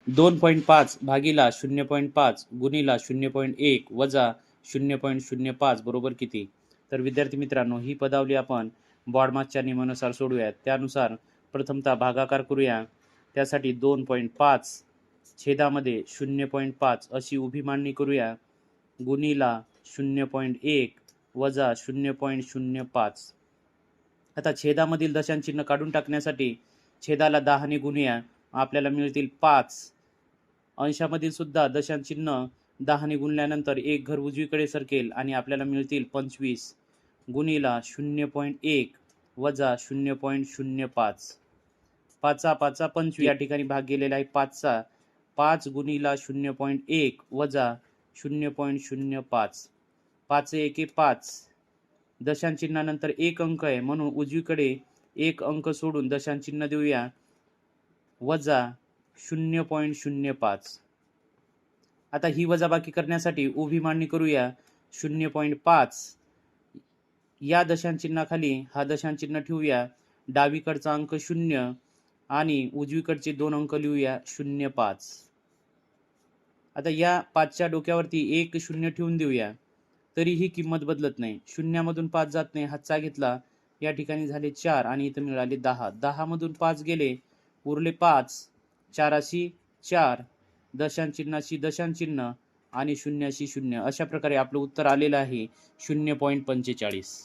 2.5 भागीला 0.5 गुणीला 0.1 वजा 0.05 बरोबर किती? तर विद्यार्थी मित्रांनो, ही पदावली आपण बॉडमासच्या नियमानुसार सोडूया. त्यानुसार प्रथमतः भागाकार करूया. त्यासाठी 2.5 छेदामध्ये 0.5 अशी उभी मांडणी करूया, गुणीला 0.1 वजा 0.05. आता छेदामधील दशांश चिन्ह काढून टाकण्यासाठी छेदाला 10 ने गुणूया. आपल्याला मिळतील 5. अंशामधील सुद्धा दशांश चिन्ह 10 ने गुणल्यानंतर एक घर उजवीकडे सरकेल आणि आपल्याला मिळतील 25 गुणीला 0.1 वजा 0.05. 5 5 25 या ठिकाणी भाग गेलेला आहे 5चा. 5 गुणीला 0.1 वजा 0.05. 5 1 5. दशांश चिन्हानंतर एक अंक आहे म्हणून उजवीकडे एक अंक सोडून दशांश चिन्ह देऊया, वजा 0.05. आता ही वजाबाकी करण्यासाठी उभी मांडणी करूया. 0.5 या दशांश चिन्हाखाली हा दशांश चिन्ह ठेवूया. डावीकडचा अंक 0 आणि उजवीकडचे 2 अंक लिहूया 0.5. आता या 5च्या डोक्यावरती एक 0 ठेवून देऊया. तरीही किंमत बदलत नाही. 0 मधून 5 जात नाही. हातचा घेतला, या ठिकाणी झाले 4 आणि इथं मिळाले 10. 10 मधून 5 गेले, उरले 5. 4शी 4, दशांश चिन्हाशी दशांश चिन्ह आणि शून्याशी 0. अशा प्रकारे आपलं उत्तर आलेलं आहे 0.45.